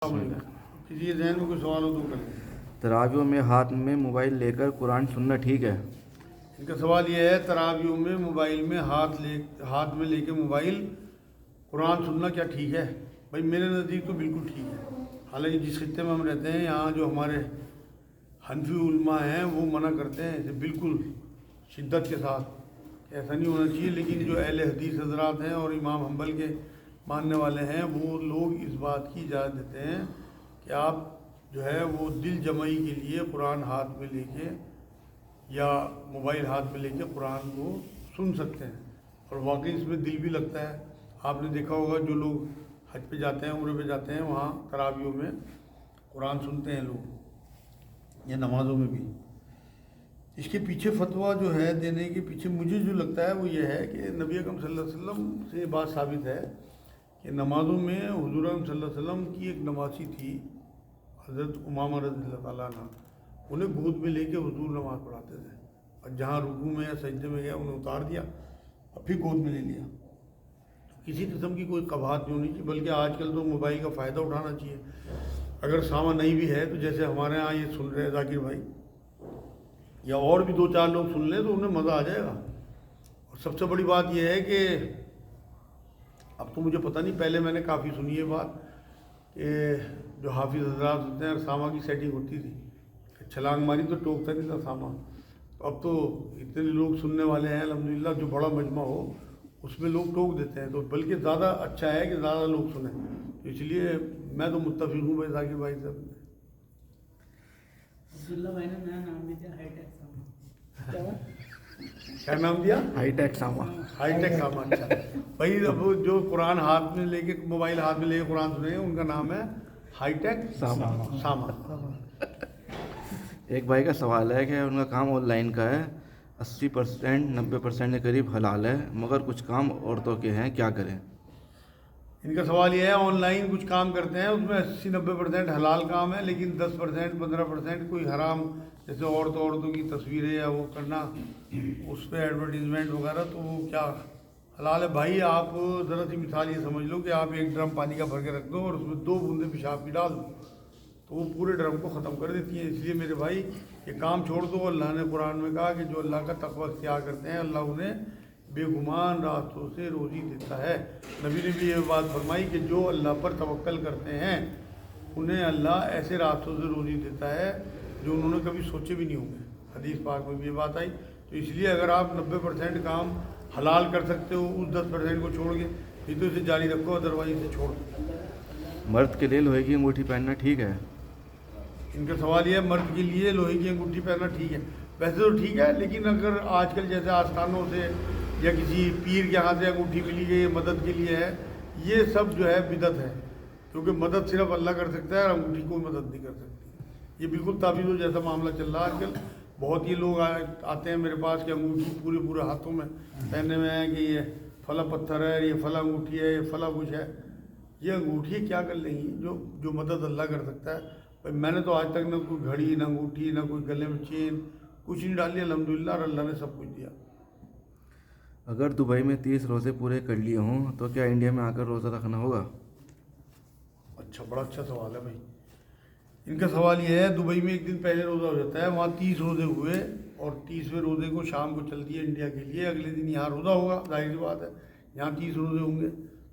کسی کے ذہن میں کوئی سوال ہو تو کر لیں۔ تراویحوں میں ہاتھ میں موبائل لے کر قرآن سننا ٹھیک ہے؟ ان کا سوال یہ ہے تراویحوں میں موبائل میں ہاتھ میں لے کے موبائل قرآن سننا کیا ٹھیک ہے؟ بھائی میرے نزدیک تو بالکل ٹھیک ہے۔ حالانکہ جس خطے میں ہم رہتے ہیں یہاں جو ہمارے حنفی علماء ہیں وہ منع کرتے ہیں اسے بالکل شدت کے ساتھ، ایسا نہیں ہونا چاہیے، لیکن جو اہل حدیث حضرات ہیں اور امام حنبل کے ماننے والے ہیں وہ لوگ اس بات کی اجازت دیتے ہیں کہ آپ جو ہے وہ دل جمعی کے لیے قرآن ہاتھ میں لے کے یا موبائل ہاتھ میں لے کے قرآن کو سن سکتے ہیں، اور واقعی اس میں دل بھی لگتا ہے۔ آپ نے دیکھا ہوگا جو لوگ حج پہ جاتے ہیں، عمرے پہ جاتے ہیں، وہاں تراویحوں میں قرآن سنتے ہیں لوگ، یا نمازوں میں بھی۔ اس کے پیچھے فتویٰ جو ہے دینے کے پیچھے مجھے جو لگتا ہے وہ یہ ہے کہ نبی اکرم صلی اللہ علیہ وسلم سے یہ بات ثابت ہے کہ نمازوں میں حضور اکرم صلی اللہ علیہ وسلم کی ایک نمازی تھی حضرت امامہ رضی اللہ تعالیٰ عنہ، انہیں گود میں لے کے حضور نماز پڑھاتے تھے، اور جہاں رکوع میں یا سجدے میں گیا انہیں اتار دیا اور پھر گود میں لے لیا۔ کسی قسم کی کوئی قباحت نہیں ہونی چاہیے، بلکہ آج کل تو موبائل کا فائدہ اٹھانا چاہیے۔ اگر ساما نہیں بھی ہے تو جیسے ہمارے ہاں یہ سن رہے ہیں ذاکر بھائی، یا اور بھی 2-4 لوگ سن لیں تو انہیں مزہ آ جائے گا۔ اور سب سے بڑی بات یہ ہے کہ اب تو مجھے پتہ نہیں، پہلے میں نے کافی سنی یہ بات کہ جو حافظ حضرات ہوتے ہیں ساما کی سیٹنگ ہوتی تھی، چھلانگ ماری تو ٹوکتا نہیں تھا ساما۔ تو اب تو اتنے لوگ سننے والے ہیں الحمدللہ، جو بڑا مجمع ہو اس میں لوگ ٹوک دیتے ہیں، تو بلکہ زیادہ اچھا ہے کہ زیادہ لوگ سنیں۔ تو اس لیے میں تو متفق ہوں بھائی ذاکر بھائی سے۔ عبداللہ بھائی نے نیا نام بھی دیا ہائی ٹیک ساما۔ کیا نام دیا؟ ہائی ٹیک ساما۔ ہائی ٹیک ساما۔ اچھا بھائی، اب جو قرآن ہاتھ میں لے کے موبائل ہاتھ میں لے کے قرآن سنیں ان کا نام ہے ہائی ٹیک ساما۔ ایک بھائی کا سوال ہے کہ ان کا کام آن لائن کا ہے، 80% 90% کے قریب حلال ہے، مگر کچھ کام عورتوں کے ہیں، کیا کریں؟ ان کا سوال یہ ہے آن لائن کچھ کام کرتے ہیں، اس میں 80-90% حلال کام ہے، لیکن 10% 15% کوئی حرام، جیسے عورتوں کی تصویریں یا وہ کرنا اس پہ ایڈورٹیزمنٹ وغیرہ، تو وہ کیا حلال ہے؟ بھائی آپ ذرا سی مثال یہ سمجھ لو کہ آپ ایک ڈرم پانی کا بھر کے رکھ دو اور اس میں 2 بوندیں پیشاب کی ڈال دو تو وہ پورے ڈرم کو ختم کر دیتی ہیں۔ اس لیے میرے بھائی یہ کام چھوڑ دو۔ اللہ نے قرآن میں کہا کہ جو اللہ کا تقوی اختیار کرتے ہیں اللہ انہیں بے گمان راستوں سے روزی دیتا ہے۔ نبی نے بھی یہ بات فرمائی کہ جو اللہ پر توکل کرتے ہیں انہیں اللہ ایسے راستوں سے روزی دیتا ہے جو انہوں نے کبھی سوچے بھی نہیں ہوں گے۔ حدیث پاک میں بھی یہ بات آئی۔ تو اس لیے اگر آپ 90% کام حلال کر سکتے ہو، اس 10% کو چھوڑ کے پھر تو اسے جاری رکھو، ادروائز اسے چھوڑ دو۔ مرد کے لیے لوہے کی انگوٹھی پہننا ٹھیک ہے؟ ان کا سوال یہ ہے مرد کے لیے لوہے کی انگوٹھی پہننا ٹھیک ہے؟ ویسے تو ٹھیک ہے، لیکن اگر آج کل جیسے آستانوں سے یا کسی پیر کے ہاتھ سے انگوٹھی ملی گئی مدد کے لیے ہے، یہ سب جو ہے بدعت ہے، کیونکہ مدد صرف اللہ کر سکتا ہے اور انگوٹھی کوئی مدد نہیں کر سکتی۔ یہ بالکل تعویذوں جیسا معاملہ چل رہا ہے آج کل۔ بہت ہی لوگ آتے ہیں میرے پاس کہ انگوٹھی پورے ہاتھوں میں پہننے میں ہے کہ یہ فلاں پتھر ہے، یہ فلاں انگوٹھی ہے، یہ فلاں کچھ ہے۔ یہ انگوٹھی کیا کر لیں گی جو مدد اللہ کر سکتا ہے؟ بھائی میں نے تو آج تک نہ کوئی گھڑی، نہ انگوٹھی، نہ کوئی گلے میں چین، کچھ نہیں ڈالی الحمدللہ، اور اللہ نے سب کچھ دیا۔ اگر دبئی میں 30 روزے پورے کر لیے ہوں تو کیا انڈیا میں آ کر روزہ رکھنا ہوگا؟ اچھا، بڑا اچھا سوال ہے بھائی۔ ان کا سوال یہ ہے دبئی میں ایک دن پہلے روزہ ہو جاتا ہے، وہاں 30 روزے ہوئے اور 30ویں روزے کو شام کو چل دیا انڈیا کے لیے، اگلے دن یہاں روزہ ہوگا، ظاہر سی بات ہے یہاں 30 روزے ہوں گے،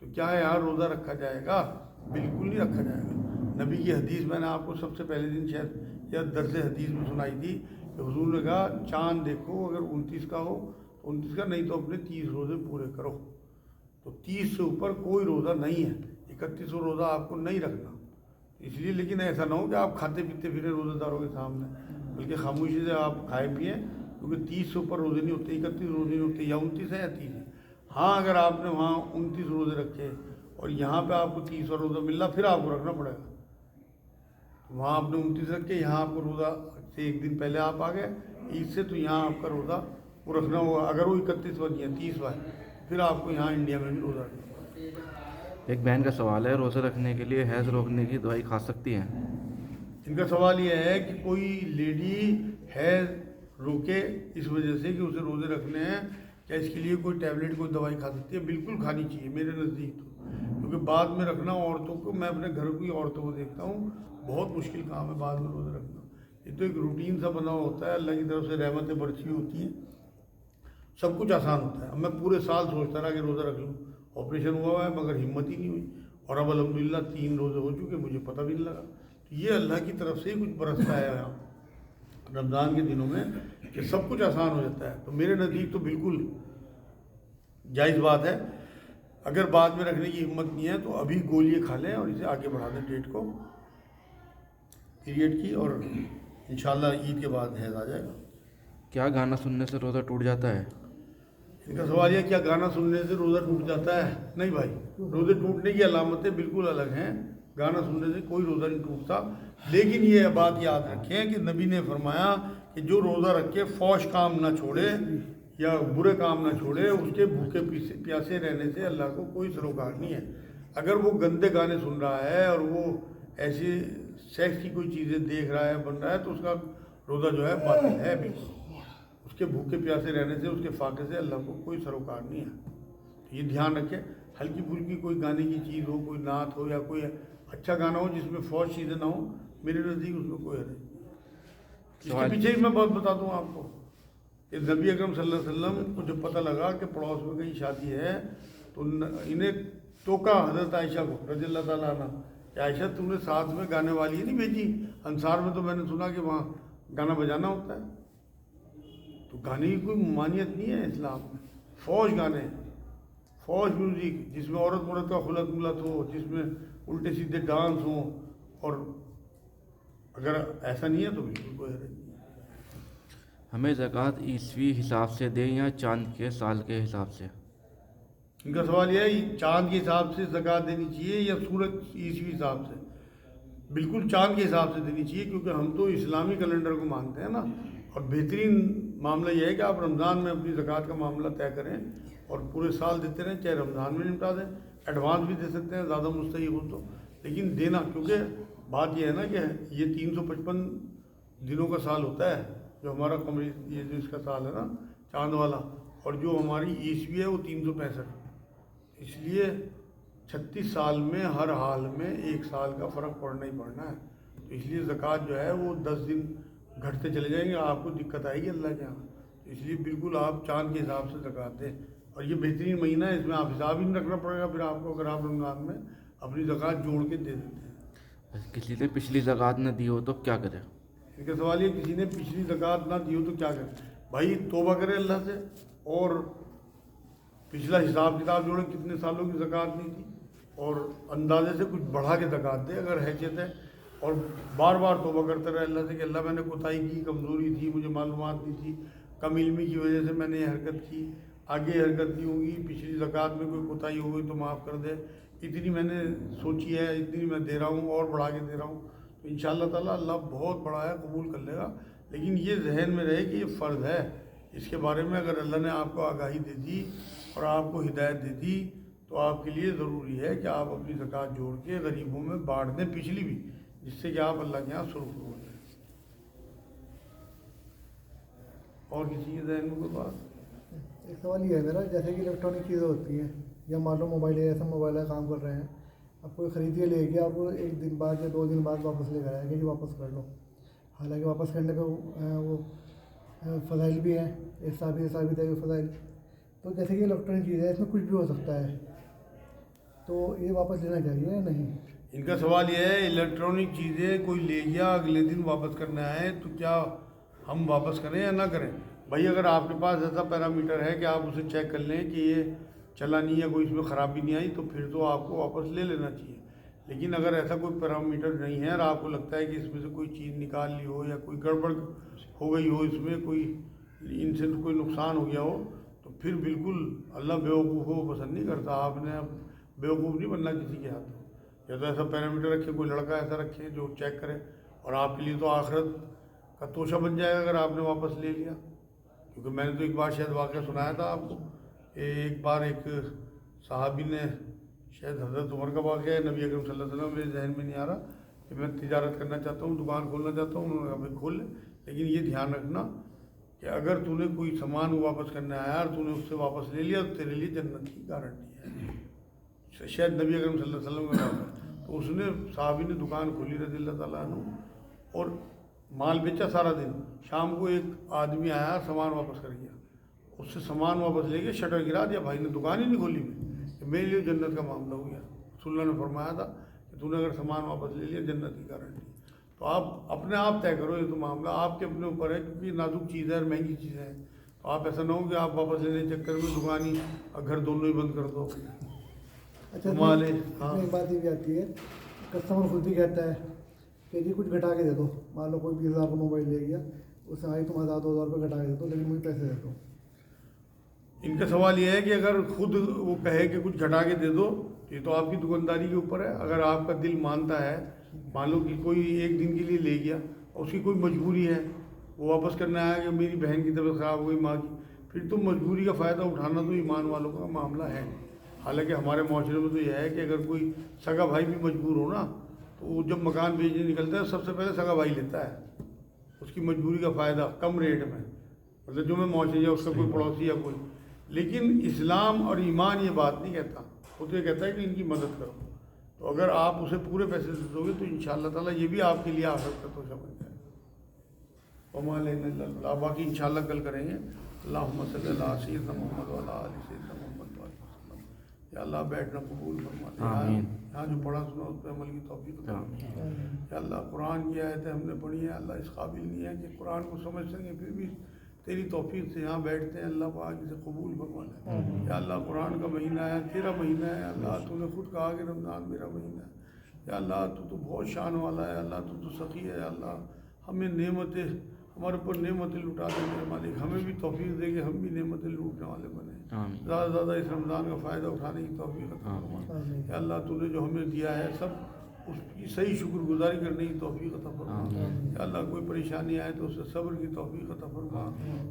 تو کیا یہاں روزہ رکھا جائے گا؟ بالکل نہیں رکھا جائے گا۔ نبی کی حدیث میں نے آپ کو سب سے پہلے دن شاید یا درس حدیث میں سنائی تھی کہ حضور نے کہا چاند دیکھو اگر 29 کا ہو تو 29 کا، نہیں تو اپنے 30 روزے پورے کرو۔ تو 30 سے اوپر کوئی روزہ نہیں ہے، 31واں روزہ آپ کو نہیں رکھنا۔ اس لیے لیکن ایسا نہ ہو کہ آپ کھاتے پیتے پھریں روزہ داروں کے سامنے، بلکہ خاموشی سے آپ کھائے پئیں، کیونکہ 30 سے اوپر روزے نہیں ہوتے، 31 روزے نہیں ہوتے، یا 29 ہے یا 30 ہے۔ ہاں اگر آپ نے وہاں 29 روزے رکھے اور یہاں پہ آپ کو 30واں روزہ مل رہا، پھر آپ کو رکھنا پڑے گا۔ وہاں آپ نے 29 رکھ کے یہاں آپ کو روزہ سے ایک دن پہلے آپ آ گئے عید سے، تو یہاں آپ کا روزہ وہ رکھنا ہوگا۔ اگر وہ 31واں نہیں ہے 30واں ہے، پھر آپ کو یہاں انڈیا میں بھی روزہ رکھنا پڑے گا۔ ایک بہن کا سوال ہے، روزہ رکھنے کے لیے حیض روکنے کی دوائی کھا سکتی ہیں؟ ان کا سوال یہ ہے کہ کوئی لیڈی حیض روکے اس وجہ سے کہ اسے روزے رکھنے ہیں، کیا اس کے لیے کوئی ٹیبلٹ کوئی دوائی کھا سکتی ہے؟ بالکل کھانی چاہیے میرے نزدیک تو، کیونکہ بعد میں رکھنا عورتوں کو، میں اپنے گھر کی عورتوں کو دیکھتا ہوں بہت مشکل کام ہے بعد میں روزہ رکھنا. یہ تو ایک روٹین سا بنا ہوتا ہے، اللہ کی طرف سے رحمتیں برسی ہوتی ہیں، سب کچھ آسان ہوتا ہے. اب میں پورے سال سوچتا رہا کہ روزہ رکھ لوں، آپریشن ہوا ہے مگر ہمت ہی نہیں ہوئی، اور اب الحمدللہ 3 روزے ہو چکے، مجھے پتہ بھی نہیں لگا. یہ اللہ کی طرف سے ہی کچھ برستا ہے یہاں رمضان کے دنوں میں کہ سب کچھ آسان ہو جاتا ہے. تو میرے نزدیک تو بالکل جائز بات ہے. اگر بعد میں رکھنے کی ہمت نہیں ہے تو ابھی گولیاں کھا لیں اور اسے آگے بڑھا دیں ڈیٹ کو پیریڈ کی، اور انشاءاللہ عید کے بعد حیض آ جائے گا. کیا گانا سننے سے روزہ ٹوٹ جاتا ہے؟ ان کا سوال یہ کیا گانا سننے سے روزہ ٹوٹ جاتا ہے؟ نہیں بھائی، روزے ٹوٹنے کی علامتیں بالکل الگ ہیں. گانا سننے سے کوئی روزہ نہیں ٹوٹتا. لیکن یہ بات یاد رکھیں کہ نبی نے فرمایا کہ جو روزہ رکھ کے فوش کام نہ چھوڑے یا برے کام نہ چھوڑے، اس کے بھوکے پیاسے رہنے سے اللہ کو کوئی سروکار نہیں ہے. اگر وہ گندے گانے سن رہا ہے اور وہ ایسے سیکس کی کوئی چیزیں دیکھ رہا ہے بن رہا ہے تو اس کا روزہ جو ہے باطل ہے بالکل. اس کے بھوکے پیاسے رہنے سے، اس کے فاقے سے اللہ کو کوئی سروکار نہیں ہے. یہ دھیان رکھیں. ہلکی پھلکی کوئی گانے کی چیز ہو، کوئی نعت ہو یا کوئی اچھا گانا ہو جس میں فوج چیزیں نہ ہوں، میرے نزدیک اس میں کوئی حرج نہیں. اس کے پیچھے ہی میں بات بتا دوں آپ کو کہ نبی اکرم صلی اللہ علیہ وسلم کو جب پتہ لگا کہ پڑوس میں کہیں شادی ہے تو انہیں ٹوکا حضرت عائشہ کو رضی اللہ تعالیٰ عنہ کہ عائشہ تم نے ساتھ میں گانے والی نہیں بھیجی؟ انصار میں تو میں نے سنا کہ وہاں گانا بجانا ہوتا ہے. تو گانے کی کوئی ممانعت نہیں ہے اسلام میں. فوج گانے، فوج میوزک جس میں عورت کا خلط ملت ہو، جس میں الٹے سیدھے ڈانس ہوں، اور اگر ایسا نہیں ہے تو بالکل کوئی حرج نہیں. ہمیں زکوٰۃ عیسوی حساب سے دیں یا چاند کے سال کے حساب سے؟ ان کا سوال یہ ہے چاند کے حساب سے زکوٰۃ دینی چاہیے یا سورج عیسوی حساب سے؟ بالکل چاند کے حساب سے دینی چاہیے، کیونکہ ہم تو اسلامی کیلنڈر کو مانتے ہیں نا. اور بہترین معاملہ یہ ہے کہ آپ رمضان میں اپنی زکوٰۃ کا معاملہ طے کریں اور پورے سال دیتے رہیں، چاہے رمضان میں نمٹا دیں. ایڈوانس بھی دے سکتے ہیں زیادہ مستحق ہو تو، لیکن دینا، کیونکہ بات یہ ہے نا کہ یہ 355 دنوں کا سال ہوتا ہے جو ہمارا قمری، یہ جو اس کا سال ہے نا چاند والا، اور جو ہماری عیسوی ہے وہ 365. اس لیے 36 سال میں ہر حال میں 1 سال کا فرق پڑنا ہی پڑنا ہے. تو اس لیے زکوٰۃ جو ہے وہ 10 دن گھٹتے چلے جائیں گے، آپ کو دقت آئے گی اللہ کے یہاں. اس لیے بالکل آپ چاند کے حساب سے زکوٰۃ دیں. اور یہ بہترین مہینہ ہے، اس میں آپ حساب ہی نہیں رکھنا پڑے گا پھر آپ کو، اگر آپ رمضان میں اپنی زکوٰۃ جوڑ کے دے دیتے ہیں. کسی نے پچھلی زکوٰۃ نہ دی ہو تو کیا کرے؟ ان کا سوال یہ کسی نے پچھلی زکوٰۃ نہ دی ہو تو کیا کرے؟ بھائی توبہ کرے اللہ سے اور پچھلا حساب کتاب جوڑے کتنے سالوں کی زکوٰۃ نہیں تھی، اور اندازے سے کچھ بڑھا کے زکوٰۃ دے اگر حیثیت ہے. اور بار بار توبہ کرتے رہے اللہ سے کہ اللہ میں نے کوتاہی کی، کمزوری تھی، مجھے معلومات نہیں تھی، کم علمی کی وجہ سے میں نے یہ حرکت کی، آگے یہ حرکت نہیں ہوگی، پچھلی زکوٰۃ میں کوئی کوتاہی ہو گئی تو معاف کر دے، اتنی میں نے سوچی ہے، اتنی میں دے رہا ہوں اور بڑھا کے دے رہا ہوں. تو انشاءاللہ تعالیٰ اللہ بہت بڑا ہے، قبول کر لے گا. لیکن یہ ذہن میں رہے کہ یہ فرض ہے. اس کے بارے میں اگر اللہ نے آپ کو آگاہی دے دی اور آپ کو ہدایت دے دی تو آپ کے لیے ضروری ہے کہ آپ اپنی زکوٰۃ جوڑ کے غریبوں میں بانٹ دیں، پچھلی بھی، جس سے کہ آپ اللہ کے یہاں سرخرو ہو جائیں. اور کسی کے ذہن میں کوئی بات؟ ایک سوال یہ ہے میرا، جیسے کہ الیکٹرانک چیزیں ہوتی ہیں یا مان لو موبائل ہے، ایسا موبائل ہے کام کر رہے ہیں، اب کوئی خرید کے لے گیا، آپ کو 1 دن بعد یا 2 دن بعد واپس لے کر آئے کہ واپس کر لو. حالانکہ واپس کرنے پہ وہ فضائل بھی ہیں، ثابت ہے فضائل. تو جیسے کہ الیکٹرانک چیز ہے، اس میں کچھ بھی ہو سکتا ہے، تو یہ واپس لینا چاہیے یا نہیں؟ ان کا سوال یہ ہے الیکٹرانک چیزیں کوئی لے گیا اگلے دن واپس کرنا ہے تو کیا ہم واپس کریں یا نہ کریں؟ بھائی اگر آپ کے پاس ایسا پیرامیٹر ہے کہ آپ اسے چیک کر لیں کہ یہ چلا نہیں ہے، کوئی اس میں خرابی نہیں آئی، تو پھر تو آپ کو واپس لے لینا چاہیے. لیکن اگر ایسا کوئی پیرامیٹر نہیں ہے اور آپ کو لگتا ہے کہ اس میں سے کوئی چیز نکال لی ہو یا کوئی گڑبڑ ہو گئی ہو، اس میں کوئی ان سے کوئی نقصان ہو گیا ہو، تو پھر بالکل اللہ بیوقوفوں کو پسند نہیں کرتا. آپ نے اب بیوقوف نہیں بننا کسی کے ہاتھوں. یا تو ایسا پیرامیٹر رکھے، کوئی لڑکا ایسا رکھے جو چیک کرے، اور آپ کے لیے تو آخرت کا توشہ بن جائے گا اگر آپ نے واپس لے لیا. کیونکہ میں نے تو ایک بار شاید واقعہ سنایا تھا آپ کو، ایک بار ایک صحابی نے، شاید حضرت عمر کا واقعہ ہے، نبی اکرم صلی اللہ علیہ وسلم، میرے ذہن میں نہیں آ رہا، کہ میں تجارت کرنا چاہتا ہوں، دکان کھولنا چاہتا ہوں، انہوں نے کہا بھائی کھول لیں، لیکن یہ دھیان رکھنا کہ اگر تو نے کوئی سامان واپس کرنے آیا اور تو نے اس سے واپس لے لیا تو تیرے لیے جنت کی گارنٹی ہے. شاید نبی اکرم صلی اللہ علیہ وسلم کا نام ہے. تو اس نے صحابی نے دکان کھولی رضی اللہ تعالیٰ عنہ اور مال بیچا سارا دن. شام کو ایک آدمی آیا سامان واپس کر گیا. اس سے سامان واپس لے کے شٹر گرا دیا. بھائی نے دکان ہی نہیں کھولی. میرے لیے جنت کا معاملہ ہو گیا. رسول اللہ نے فرمایا تھا کہ تو نے اگر سامان واپس لے لیا جنت کی گارنٹی. تو آپ اپنے آپ طے کرو. یہ تو معاملہ آپ کے اپنے اوپر ہے کیونکہ یہ نازک چیز ہے اور مہنگی چیز ہے. تو آپ ایسا نہ ہو کہ آپ واپس لینے کے چکر میں دکان ہی اور گھر دونوں ہی بند کر دو. اچھا مال ہے. اس ہاں میں ایک بات یہ بھی آتی ہے کسٹمر خود بھی کہتا ہے کہ جی کچھ گھٹا کے دے دو. مان لو کوئی 20,000 کا موبائل لے گیا اس میں تم 1,000-2,000 روپئے گھٹا کے دے دو لیکن مجھے پیسے دے دو. ان کا سوال یہ ہے کہ اگر خود وہ کہے کہ کچھ گھٹا کے دے دو یہ تو آپ کی دکانداری کے اوپر ہے. اگر آپ کا دل مانتا ہے مان لو کہ کوئی ایک دن کے لیے لے گیا اور اس کی کوئی مجبوری ہے وہ واپس کرنا آیا کہ میری بہن کی طبیعت خراب ہوئی ماں کی, پھر تو مجبوری کا فائدہ اٹھانا تو ایمان والوں کا معاملہ ہے. حالانکہ ہمارے معاشرے میں تو یہ ہے کہ اگر کوئی سگا بھائی بھی مجبور ہو نا تو وہ جب مکان بیچنے نکلتا ہے سب سے پہلے سگا بھائی لیتا ہے اس کی مجبوری کا فائدہ کم ریٹ میں. مطلب جو میں معاشرے یا اس کا کوئی پڑوسی یا کوئی. لیکن اسلام اور ایمان یہ بات نہیں کہتا. وہ تو یہ کہتا ہے کہ ان کی مدد کرو. تو اگر آپ اسے پورے پیسے دے دو گے تو انشاءاللہ تعالیٰ یہ بھی آپ کے لیے آخرت کا توشہ بن جائے گا. وما علینا الا البلاغ. باقی انشاءاللہ کل کریں گے. اللہم صلی اللہ علیہ سیدنا محمد وعلی آل سیدنا محمد وسلم. یا اللہ بیٹھنا قبول فرما دے. یہاں جو پڑھا سنا اس پہ عمل کی توفیق عطا فرما. یا اللہ قرآن کی آیتیں ہم نے پڑھی ہیں اللہ اس قابل نہیں ہے کہ قرآن کو سمجھ سکیں پھر بھی تیری توفیق سے یہاں بیٹھتے ہیں. اللہ پاک اسے قبول فرما لے. یا اللہ قرآن کا مہینہ ہے تیرا مہینہ ہے. اللہ تو نے خود کہا کہ رمضان میرا مہینہ ہے. یا اللہ تو بہت شان والا ہے. اللہ تو سخی ہے. یا اللہ ہمیں نعمتیں ہمارے اوپر نعمتیں لٹا دے میرے مالک. ہمیں بھی توفیق دے کہ ہم بھی نعمتیں لوٹنے والے بنے. زیادہ سے زیادہ اس رمضان کا فائدہ اٹھانے کی توفیق عطا فرما. یا اللہ تو نے جو ہمیں دیا ہے سب اس کی صحیح شکر گزاری کرنے کی توفیق عطا فرما. یا اللہ کوئی پریشانی آئے تو اس سے صبر کی توفیق عطا فرما.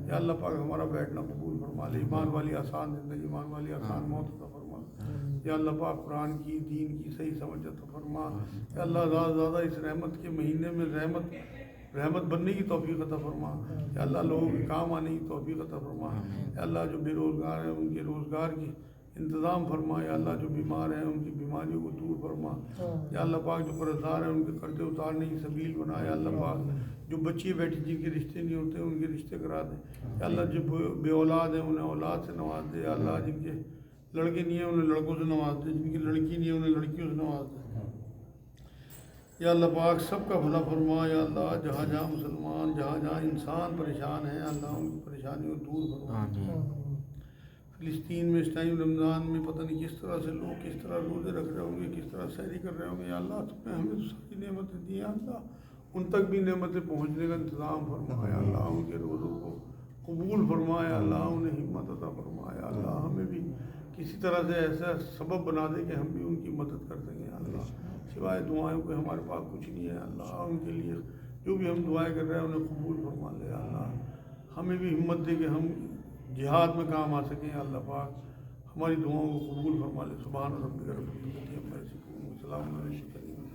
یا اللہ پاک ہمارا بیٹھنا قبول فرما لے. ایمان والی آسان زندگی ایمان والی آسان موت عطا فرما. یا اللہ پاک قرآن کی دین کی صحیح سمجھ عطا فرما. یا اللہ زیادہ سے زیادہ اس رحمت کے مہینے میں رحمت بننے کی توفیق عطا فرما. یا اللہ لوگوں کے کام آنے کی توفیق عطا فرما. یا اللہ جو بے روزگار ہیں ان کے روزگار کی انتظام فرما. یا اللہ جو بیمار ہیں ان کی بیماریوں کو دور فرما. یا اللہ پاک جو قرضدار ہیں ان کے قرضے اتارنے کی سبیل بنا. یا اللہ پاک جو بچی بیٹھی جن کے رشتے نہیں ہوتے ان کے رشتے کرا دے. یا اللہ جو بے اولاد ہیں انہیں اولاد سے نواز دے. یا اللہ جن کے لڑکے نہیں ہیں انہیں لڑکوں سے نواز دے. جن کی لڑکی نہیں ہے انہیں لڑکیوں سے نواز دے. یا اللہ پاک سب کا بھلا فرما. یا اللہ جہاں جہاں مسلمان جہاں جہاں انسان پریشان ہیں اللہ ان کی پریشانیوں کو دور فرما. فلسطین میں اس ٹائم رمضان میں پتہ نہیں کس طرح سے لوگ کس طرح روزے رکھ رہے ہوں گے کس طرح سحری کر رہے ہوں گے. یا اللہ تم نے ہمیں ساری نعمتیں دی. یا اللہ ان تک بھی نعمتیں پہنچنے کا انتظام فرما. یا اللہ ان کے روزوں کو قبول فرما. یا اللہ انہیں ہمت عطا فرما. یا اللہ ہمیں بھی کسی طرح سے ایسا سبب بنا دے کہ ہم بھی ان کی مدد کر سکیں. یا اللہ سوائے دعائیں کوئی ہمارے پاس کچھ نہیں ہے. اللہ ان کے لیے جو بھی ہم دعائیں کر رہے ہیں انہیں قبول فرما لے. اللہ ہمیں بھی ہمت دے کہ ہم جہاد میں کام آ سکیں. اللہ پاک ہماری دعاؤں کو قبول فرما لے. سبحان ربک رب العزت عما یصفون وسلام علی المرسلین.